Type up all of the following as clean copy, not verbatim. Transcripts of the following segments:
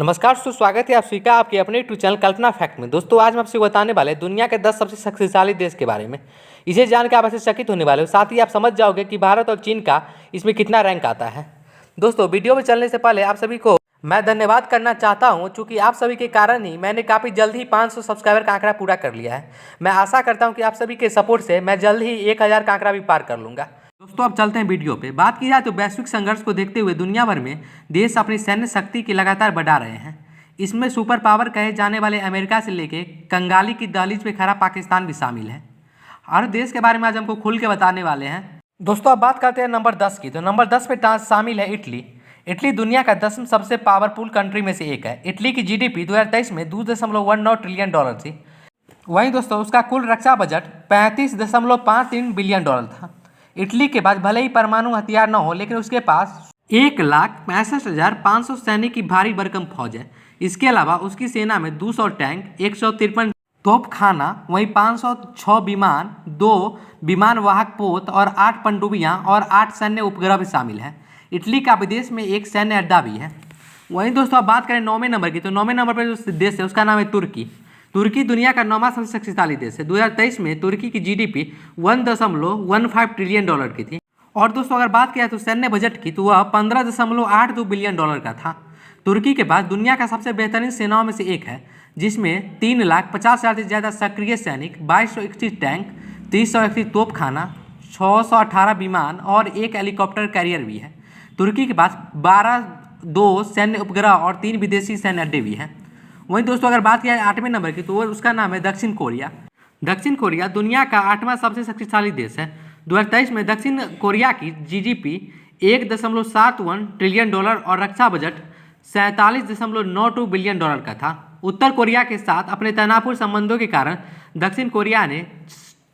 नमस्कार दोस्तों, स्वागत है आप सभी का आपके अपने यूट्यूब चैनल कल्पना फैक्ट में। दोस्तों आज हम आपसे बताने वाले हैं दुनिया के 10 सबसे शक्तिशाली देश के बारे में। इसे जानकर आप आश्चर्यचकित होने वाले हो, साथ ही आप समझ जाओगे कि भारत और चीन का इसमें कितना रैंक आता है। दोस्तों वीडियो में चलने से पहले आप सभी को मैं धन्यवाद करना चाहता हूं, चूँकि आप सभी के कारण ही मैंने काफ़ी जल्द ही 500 सब्सक्राइबर का आंकड़ा पूरा कर लिया है। मैं आशा करता हूँ कि आप सभी के सपोर्ट से मैं जल्द ही 1000 का आंकड़ा भी पार कर लूँगा। दोस्तों अब चलते हैं वीडियो पे। बात की जाए तो वैश्विक संघर्ष को देखते हुए दुनिया भर में देश अपनी सैन्य शक्ति की लगातार बढ़ा रहे हैं। इसमें सुपर पावर कहे जाने वाले अमेरिका से लेके कंगाली की दहलीज पे खड़ा पाकिस्तान भी शामिल है। हर देश के बारे में आज हमको खुल के बताने वाले हैं। दोस्तों अब बात करते हैं नंबर 10 की। तो नंबर 10 पे शामिल है इटली। इटली दुनिया का 10वीं सबसे पावरफुल कंट्री में से एक है। इटली की जीडीपी 2023 में $2.19 ट्रिलियन थी। वहीं दोस्तों उसका कुल रक्षा बजट $35.53 बिलियन था। इटली के पास भले ही परमाणु हथियार न हो, लेकिन उसके पास 1,65,500 सैनिक की भारी भरकम फौज है। इसके अलावा उसकी सेना में 200 टैंक, 153 तोपखाना, वहीं 506 विमान, 2 विमान वाहक पोत और 8 पनडुब्बियां और 8 सैन्य उपग्रह भी शामिल हैं। इटली का विदेश में एक सैन्य अड्डा भी है। वहीं दोस्तों अब बात करें 9वें नंबर की। तो 9वें नंबर पर जो देश है उसका नाम है तुर्की। तुर्की दुनिया का 9वां सबसे शक्तिशाली देश है। 2023 में तुर्की की जीडीपी $1.15 ट्रिलियन की थी। और दोस्तों अगर बात किया तो सैन्य बजट की, तो वह $15.82 बिलियन का था। तुर्की के पास दुनिया का सबसे बेहतरीन सेनाओं में से एक है, जिसमें 3,50,000 से ज़्यादा सक्रिय सैनिक, 2231 टैंक, 331 तोपखाना, 618 विमान और 1 हेलीकॉप्टर कैरियर भी है। तुर्की के पास 2 सैन्य उपग्रह और 3 विदेशी सैन्य अड्डे भी हैं। वहीं दोस्तों अगर बात किया 8वें नंबर की, तो वो उसका नाम है दक्षिण कोरिया। दक्षिण कोरिया दुनिया का 8वां सबसे शक्तिशाली देश है। 2023 में दक्षिण कोरिया की जीडीपी $1.71 ट्रिलियन और रक्षा बजट $47.92 बिलियन का था। उत्तर कोरिया के साथ अपने तनावपूर्ण संबंधों के कारण दक्षिण कोरिया ने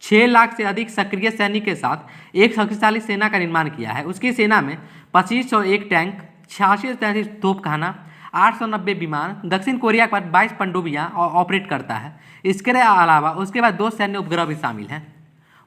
6 लाख से अधिक सक्रिय सैनिक के साथ एक शक्तिशाली सेना का निर्माण किया है। उसकी सेना में 2501 टैंक, 8633 तोपखाना, 890 विमान, दक्षिण कोरिया के बाद 22 पनडुब्बियां ऑपरेट करता है। इसके अलावा उसके बाद 2 सैन्य उपग्रह भी शामिल हैं।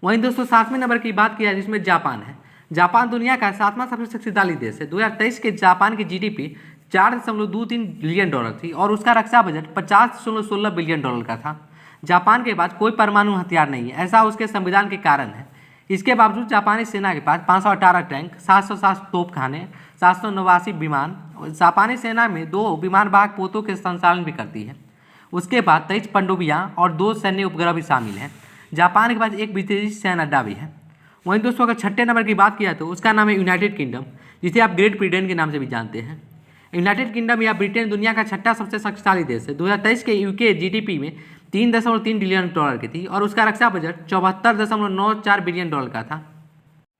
वहीं दोस्तों 7वें नंबर की बात की जाए जिसमें जापान है। जापान दुनिया का 7वां सबसे शक्तिशाली देश है। 2023 के जापान की जीडीपी $4.23 बिलियन थी और उसका रक्षा बजट $50.16 बिलियन का था। जापान के पास कोई परमाणु हथियार नहीं है, ऐसा उसके संविधान के कारण है। इसके बावजूद जापानी सेना के पास 518 टैंक, 707 तोपखाने, 789 विमान, जापानी सेना में 2 विमान वाहक पोतों के संचालन भी करती है। उसके बाद 23 पनडुब्बियां और 2 सैन्य उपग्रह भी शामिल हैं। जापान के पास एक विदेशी सैन्य अड्डा भी है। वहीं दोस्तों अगर 6ठे नंबर की बात किया तो उसका नाम है यूनाइटेड किंगडम, जिसे आप ग्रेट ब्रिटेन के नाम से भी जानते हैं। यूनाइटेड किंगडम या ब्रिटेन दुनिया का 6ठा सबसे शक्तिशाली देश है। 2023 के यूके जीडीपी में $3.3 बिलियन की थी और उसका रक्षा बजट $74.94 बिलियन का था।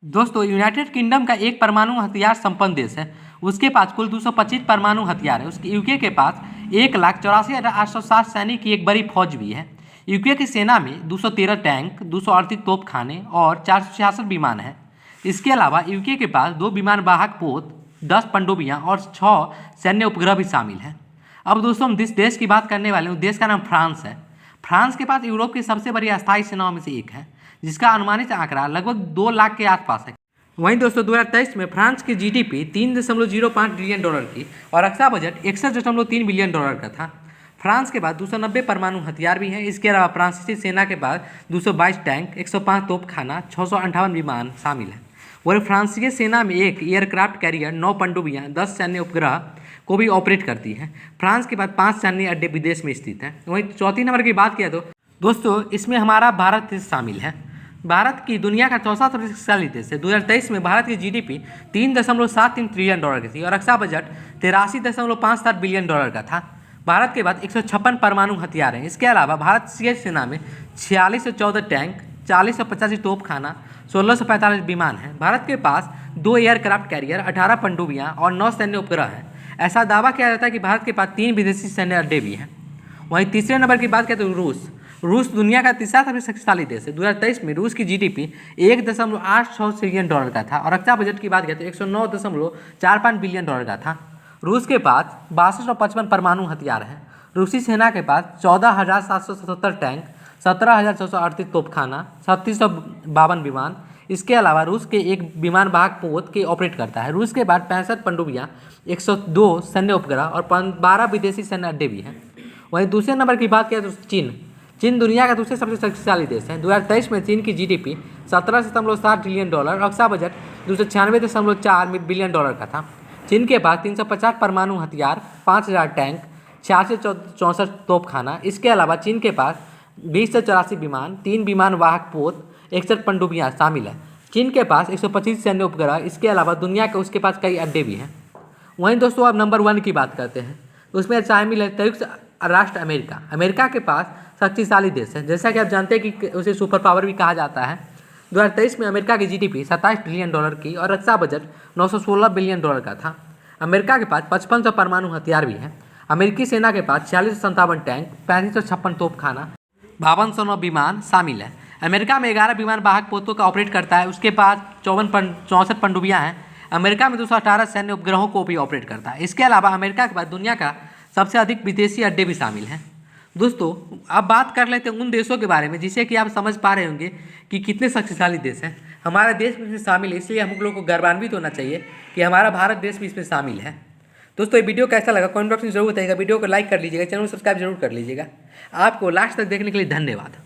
दोस्तों यूनाइटेड किंगडम का एक परमाणु हथियार संपन्न देश है। उसके पास कुल 225 परमाणु हथियार है। उसके यूके के पास 1,84,860 सैनिक की एक बड़ी फौज भी है। यूके की सेना में 213 टैंक, 238 तोपखाने और 466 विमान हैं। इसके अलावा यूके के पास 2 विमान वाहक पोत, 10 पनडुब्बियां और 6 सैन्य उपग्रह भी शामिल हैं। अब दोस्तों हम जिस देश की बात करने वाले हैं देश का नाम फ्रांस है। फ्रांस के पास यूरोप की सबसे बड़ी अस्थायी सेनाओं में से एक है, जिसका अनुमानित आंकड़ा लगभग 2 लाख के आसपास है। वहीं दोस्तों 2023 में फ्रांस की जीडीपी $3.05 बिलियन की और रक्षा बजट $61.3 बिलियन का था। फ्रांस के पास 290 परमाणु हथियार भी हैं। इसके अलावा फ्रांसीसी सेना के पास 222 टैंक, 105 तोपखाना, 658 विमान शामिल हैं। वहीं फ्रांसीसी सेना में एक एयरक्राफ्ट कैरियर, 9 पनडुब्बियां, 10 सैन्य उपग्रह को भी ऑपरेट करती है। फ्रांस के बाद 5 सैन्य अड्डे विदेश में स्थित हैं। वहीं चौथी नंबर की बात किया तो दोस्तों इसमें हमारा भारत देश शामिल है। भारत की दुनिया का 4था सबसे शक्तिशाली देश है। 2023 में भारत की जीडीपी $3.73 ट्रिलियन की थी और रक्षा बजट $83.57 बिलियन का था। भारत के बाद 156 परमाणु हथियार हैं। इसके अलावा भारतीय सेना में 46 से 14 टैंक, 40 से 85 तोपखाना, 16 से 45 विमान हैं। भारत के पास 2 एयरक्राफ्ट कैरियर, 18 पनडुब्बियां और 9 सैन्य उपग्रह हैं। ऐसा दावा किया जाता है कि भारत के पास 3 विदेशी सैन्य अड्डे भी हैं। वहीं तीसरे नंबर की बात करें तो रूस दुनिया का 3रा सबसे शक्तिशाली देश है। 2023 में रूस की जीडीपी $1.86 ट्रिलियन का था और रक्षा बजट की बात करें तो $109.45 बिलियन का था। रूस के पास 6255 परमाणु हथियार हैं। रूसी सेना के पास 14,777 टैंक, 17,638 तोपखाना, 3752 विमान, इसके अलावा रूस के एक विमान वाहक पोत के ऑपरेट करता है। रूस के बाद 65 पनडुब्बियाँ, 102 सैन्य उपग्रह और 12 विदेशी सैन्य अड्डे भी हैं। वहीं दूसरे नंबर की बात करें तो चीन दुनिया का दूसरे सबसे शक्तिशाली देश है। 2023 में चीन की जीडीपी 17.7 ट्रिलियन डॉलर और रक्षा बजट 296.4 बिलियन डॉलर का था। चीन के पास 350 परमाणु हथियार, 5000 टैंक, 6664 तोपखाना। इसके अलावा चीन के पास 20 से 84 विमान, 3 विमान वाहक पोत, 61 पनडुब्बियाँ शामिल है। चीन के पास 125 सैन्य उपग्रह, इसके अलावा दुनिया के उसके पास कई अड्डे भी हैं। वहीं दोस्तों अब नंबर 1 की बात करते हैं, तो उसमें शामिल है संयुक्त राष्ट्र अमेरिका। अमेरिका के पास शक्तिशाली देश है, जैसा कि आप जानते हैं कि उसे सुपर पावर भी कहा जाता है। 2023 में अमेरिका की जीडीपी 27 ट्रिलियन डॉलर की और रक्षा बजट 916 बिलियन डॉलर का था। अमेरिका के पास 5500 परमाणु हथियार भी हैं। अमेरिकी सेना के पास 4657 टैंक, 3556 तोपखाना, 5209 विमान शामिल है। अमेरिका में 11 विमान वाहक पोतों का ऑपरेट करता है। उसके पास 64 पनडुब्बियाँ हैं। अमेरिका में 218 सैन्य उपग्रहों को भी ऑपरेट करता है। इसके अलावा अमेरिका के बाद दुनिया का सबसे अधिक विदेशी अड्डे भी शामिल हैं। दोस्तों अब बात कर लेते हैं उन देशों के बारे में जिसे कि आप समझ पा रहे होंगे कि कितने शक्तिशाली देश हैं। हमारा देश भी इसमें शामिल है, इसलिए हम लोग को गर्वान्वित होना चाहिए कि हमारा भारत देश भी इसमें शामिल है। दोस्तों ये वीडियो कैसा लगा कमेंट बॉक्स में जरूर बताइएगा। वीडियो को लाइक कर लीजिएगा, चैनल को सब्सक्राइब जरूर कर लीजिएगा। आपको लास्ट तक देखने के लिए धन्यवाद।